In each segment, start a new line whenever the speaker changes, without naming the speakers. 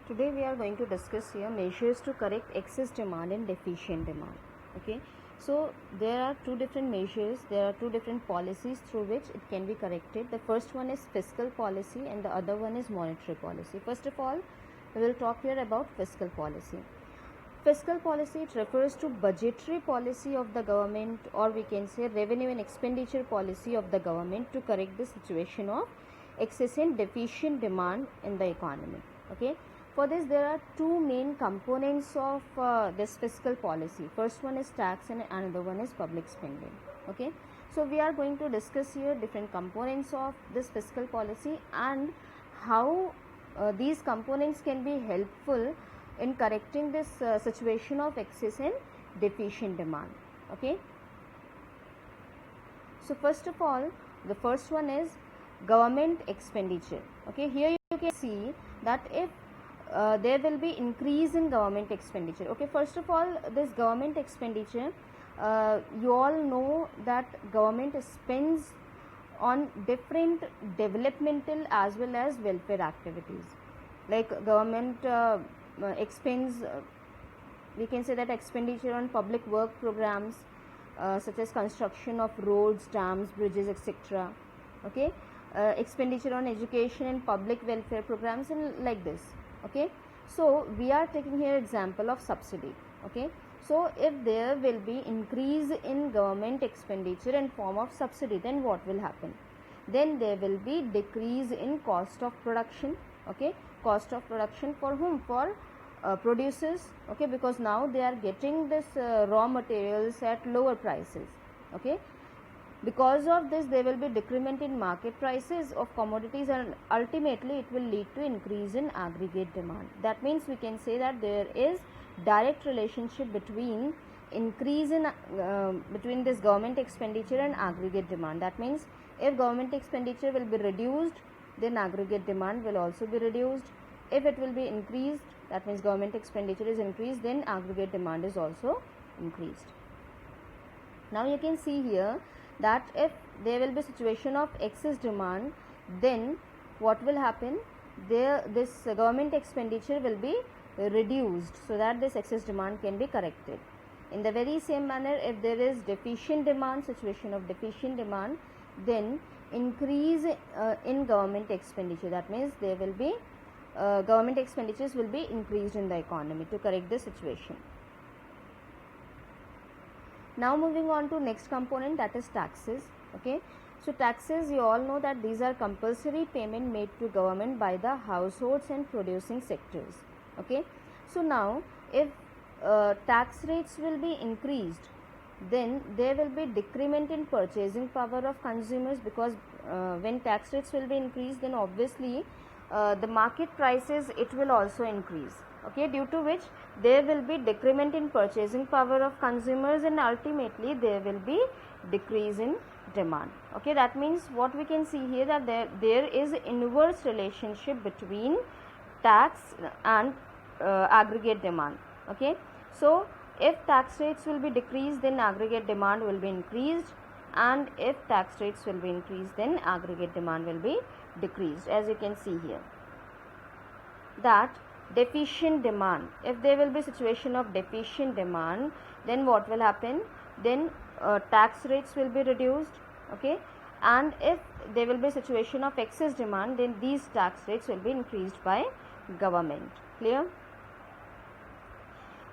Today we are going to discuss here measures to correct excess demand and deficient demand. Okay, so there are two different measures, there are two different policies through which it can be corrected. The first one is fiscal policy and the other one is monetary policy. First of all, we will talk here about fiscal policy. Fiscal policy, it refers to budgetary policy of the government, or we can say revenue and expenditure policy of the government to correct the situation of excess and deficient demand in the economy. Okay, for this there are two main components of this fiscal policy. First one is tax and another one is public spending. Okay, so we are going to discuss here different components of this fiscal policy and how these components can be helpful in correcting this situation of excess and deficient demand. Okay, so first of all, the first one is government expenditure. Okay, here you can see that if there will be increase in government expenditure. Okay, first of all, this government expenditure, you all know that government spends on different developmental as well as welfare activities. Like government expends, we can say that expenditure on public work programs such as construction of roads, dams, bridges, etc. Okay, expenditure on education and public welfare programs and like this. Okay, so we are taking here example of subsidy. Okay, so if there will be increase in government expenditure in form of subsidy, then what will happen? Then there will be decrease in cost of production. Okay, cost of production for whom? For producers. Okay, because now they are getting this raw materials at lower prices. Okay, because of this there will be decrement in market prices of commodities and ultimately it will lead to increase in aggregate demand. That means we can say that there is direct relationship between increase in between this government expenditure and aggregate demand. That means if government expenditure will be reduced, then aggregate demand will also be reduced. If it will be increased, that means government expenditure is increased, then aggregate demand is also increased. Now you can see here that if there will be situation of excess demand, then what will happen? This government expenditure will be reduced so that this excess demand can be corrected. In the very same manner, if there is deficient demand, situation of deficient demand, then increase in government expenditure. That means there will be government expenditures will be increased in the economy to correct the situation. Now moving on to next component, that is taxes. Okay, so taxes, you all know that these are compulsory payment made to government by the households and producing sectors. Okay, so now if tax rates will be increased, then there will be decrement in purchasing power of consumers, because when tax rates will be increased, then obviously the market prices, it will also increase. Okay, due to which there will be decrement in purchasing power of consumers and ultimately there will be decrease in demand. Okay, that means what we can see here, that there is inverse relationship between tax and aggregate demand. Okay, so if tax rates will be decreased, then aggregate demand will be increased, and if tax rates will be increased, then aggregate demand will be decreased. As you can see here, that deficient demand, if there will be situation of deficient demand, then what will happen? Then tax rates will be reduced. Okay, and if there will be situation of excess demand, then these tax rates will be increased by government. Clear?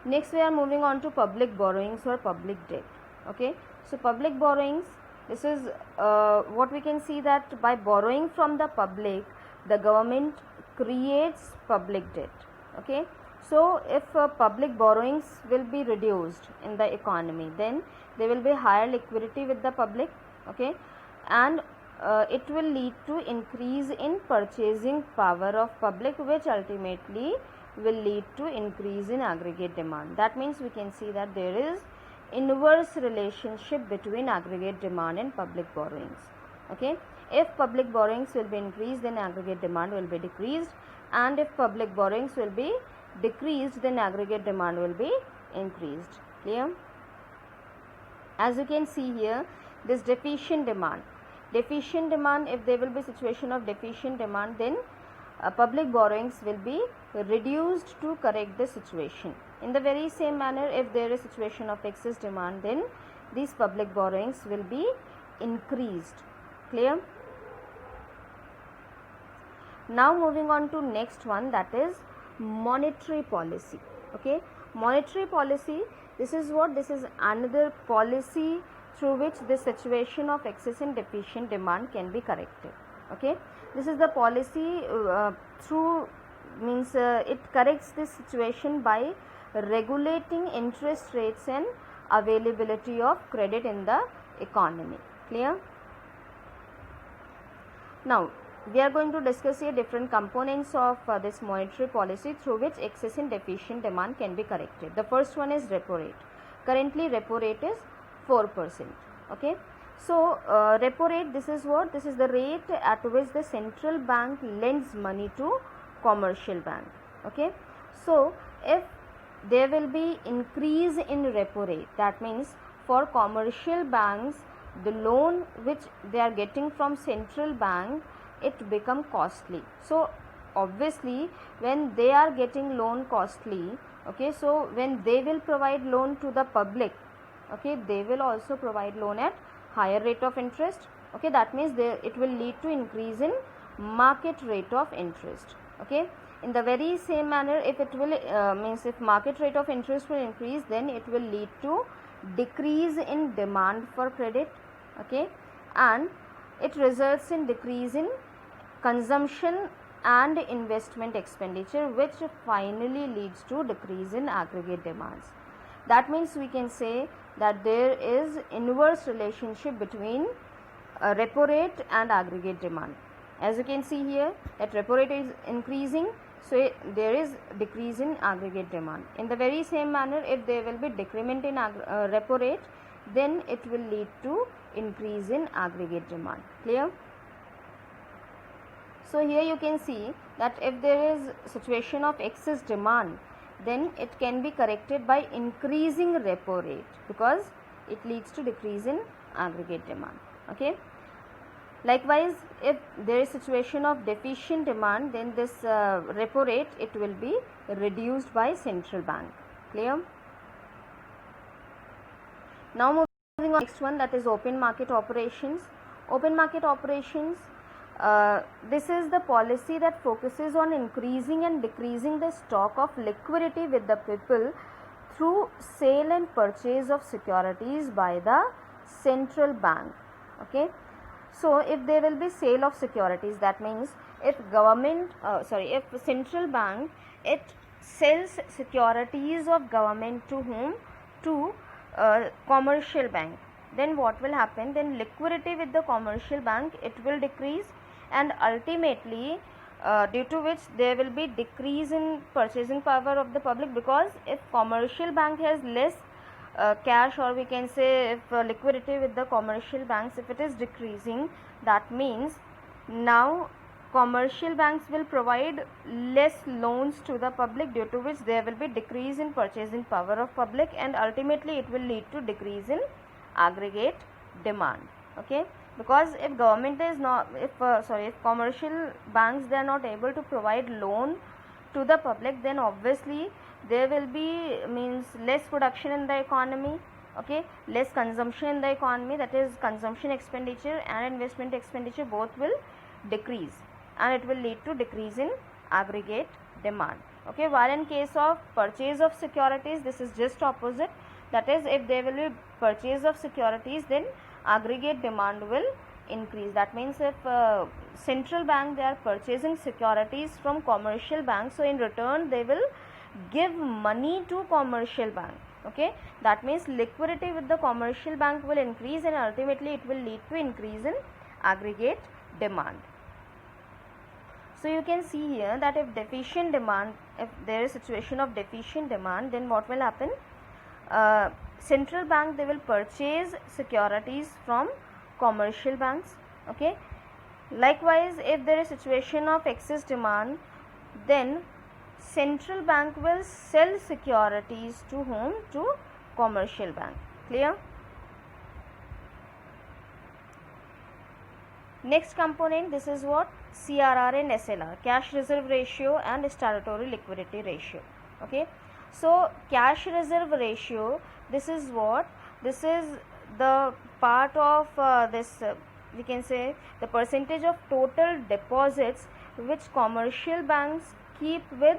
Next we are moving on to public borrowings or public debt. Okay, so public borrowings, this is what we can see, that by borrowing from the public, the government creates public debt. Okay, so if public borrowings will be reduced in the economy, then there will be higher liquidity with the public. Okay, and it will lead to increase in purchasing power of public, which ultimately will lead to increase in aggregate demand. That means we can see that there is inverse relationship between aggregate demand and public borrowings. Okay, if public borrowings will be increased, then aggregate demand will be decreased, and if public borrowings will be decreased, then aggregate demand will be increased. Clear? As you can see here, this deficient demand, if there will be situation of deficient demand, then public borrowings will be reduced to correct the situation. In the very same manner, if there is situation of excess demand, then these public borrowings will be increased. Clear? Now moving on to next one, that is monetary policy. Okay, monetary policy, this is what? This is another policy through which the situation of excess and deficient demand can be corrected. Okay, this is the policy through means it corrects this situation by regulating interest rates and availability of credit in the economy. Clear? Now we are going to discuss here different components of this monetary policy through which excess and deficient demand can be corrected. The first one is repo rate. Currently repo rate is 4%. Okay, so repo rate, this is what? This is the rate at which the central bank lends money to commercial bank. Okay, so if there will be increase in repo rate, that means for commercial banks the loan which they are getting from central bank, it become costly. So obviously when they are getting loan costly, okay, so when they will provide loan to the public, okay, they will also provide loan at higher rate of interest. Okay, that means it will lead to increase in market rate of interest. Okay, in the very same manner, if it will means if market rate of interest will increase, then it will lead to decrease in demand for credit. Okay, and it results in decrease in consumption and investment expenditure, which finally leads to decrease in aggregate demands. That means we can say that there is inverse relationship between repo rate and aggregate demand. As you can see here, that repo rate is increasing, so there is decrease in aggregate demand. In the very same manner, if there will be decrement in repo rate, then it will lead to increase in aggregate demand. Clear? So here you can see that if there is situation of excess demand, then it can be corrected by increasing repo rate, because it leads to decrease in aggregate demand. Okay, likewise, if there is situation of deficient demand, then this repo rate, it will be reduced by central bank. Clear? Now moving on to next one, that is open market operations. Open market operations, this is the policy that focuses on increasing and decreasing the stock of liquidity with the people through sale and purchase of securities by the central bank. Okay, so if there will be sale of securities, that means if government if central bank, it sells securities of government to whom? To commercial bank, then what will happen? Then liquidity with the commercial bank, it will decrease, and ultimately due to which there will be decrease in purchasing power of the public, because if commercial bank has less cash, or we can say if liquidity with the commercial banks, if it is decreasing, that means now commercial banks will provide less loans to the public, due to which there will be decrease in purchasing power of public, and ultimately it will lead to decrease in aggregate demand. Okay, because if government is not, if commercial banks, they are not able to provide loan to the public, then obviously there will be less production in the economy. Okay, less consumption in the economy, that is consumption expenditure and investment expenditure both will decrease, and it will lead to decrease in aggregate demand. Okay, while in case of purchase of securities, this is just opposite, that is if there will be purchase of securities, then aggregate demand will increase. That means if central bank, they are purchasing securities from commercial banks, so in return they will give money to commercial bank. Okay, that means liquidity with the commercial bank will increase, and ultimately it will lead to increase in aggregate demand. So you can see here that if deficient demand, if there is situation of deficient demand, then what will happen? Central bank, they will purchase securities from commercial banks. Okay, likewise, if there is situation of excess demand, then central bank will sell securities to whom? To commercial bank. Clear? Next component, this is what? CRR and SLR, cash reserve ratio and statutory liquidity ratio. Okay, so cash reserve ratio, this is what, this is the part of this we can say the percentage of total deposits which commercial banks keep with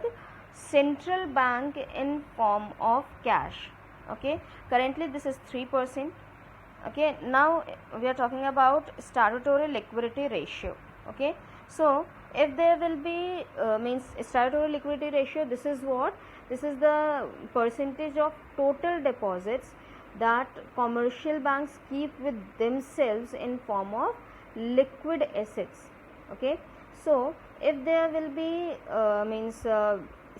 central bank in form of cash. Okay, currently this is 3%. Okay, now we are talking about statutory liquidity ratio. Okay, so if there will be means statutory liquidity ratio, this is what, this is the percentage of total deposits that commercial banks keep with themselves in form of liquid assets. Okay, so if there will be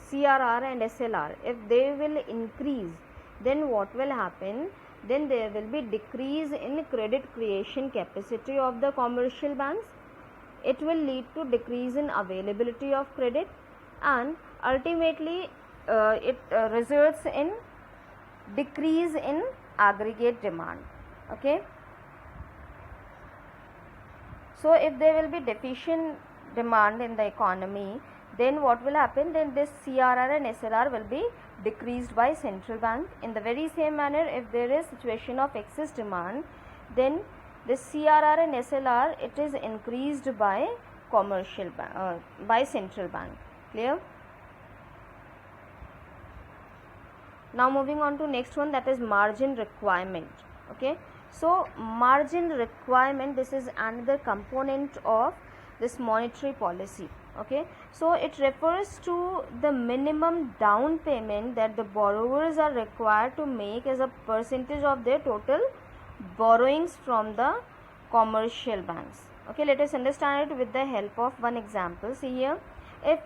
CRR and SLR, if they will increase, then what will happen, then there will be decrease in credit creation capacity of the commercial banks. It will lead to decrease in availability of credit, and ultimately it results in decrease in aggregate demand. Okay, so if there will be deficient demand in the economy, then what will happen, then this CRR and SLR will be decreased by central bank. In the very same manner, if there is situation of excess demand, then this CRR and SLR, it is increased by commercial bank, by central bank. Clear? Now moving on to next one, that is margin requirement. Okay, so margin requirement, this is another component of this monetary policy. Okay, so it refers to the minimum down payment that the borrowers are required to make as a percentage of their total borrowings from the commercial banks. Okay, let us understand it with the help of one example. See here, if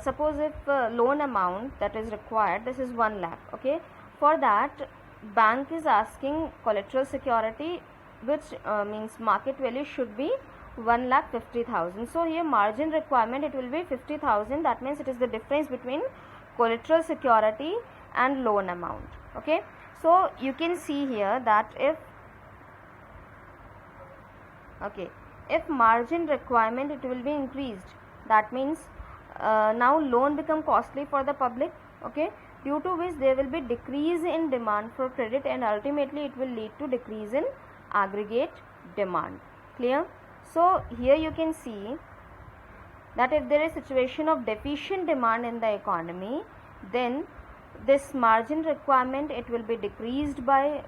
suppose if loan amount that is required, this is 1 lakh. Okay, for that bank is asking collateral security, which means market value should be 1,50,000. So here margin requirement, it will be 50,000. That means it is the difference between collateral security and loan amount. Okay, so you can see here that if margin requirement, it will be increased, that means now loan become costly for the public. Okay, due to which there will be decrease in demand for credit, and ultimately it will lead to decrease in aggregate demand. Clear? So here you can see that if there is situation of deficient demand in the economy, then this margin requirement, it will be decreased by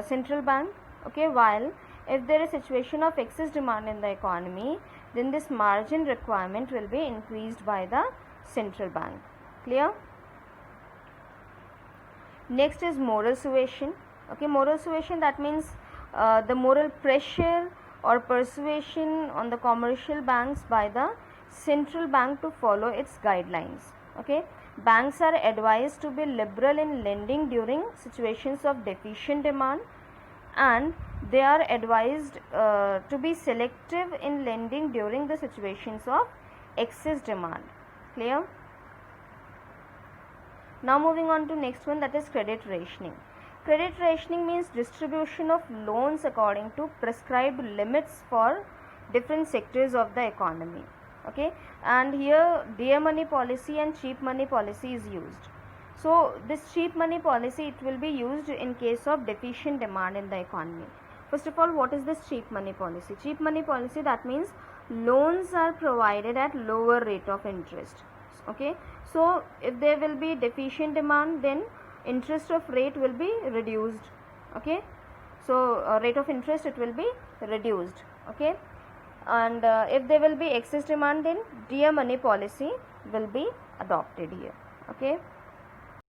central bank. Okay, while if there is situation of excess demand in the economy, then this margin requirement will be increased by the central bank. Clear? Next is moral suasion. Okay, moral suasion, that means the moral pressure or persuasion on the commercial banks by the central bank to follow its guidelines. Okay, banks are advised to be liberal in lending during situations of deficient demand, and they are advised to be selective in lending during the situations of excess demand. Clear? Now moving on to next one, that is credit rationing. Credit rationing means distribution of loans according to prescribed limits for different sectors of the economy. Okay, and here dear money policy and cheap money policy is used. So this cheap money policy, it will be used in case of deficient demand in the economy. First of all, what is this cheap money policy? Cheap money policy, that means loans are provided at lower rate of interest. Okay, so if there will be deficient demand, then interest of rate will be reduced. Okay, so rate of interest, it will be reduced. Okay, and if there will be excess demand, then dear money policy will be adopted here. Okay.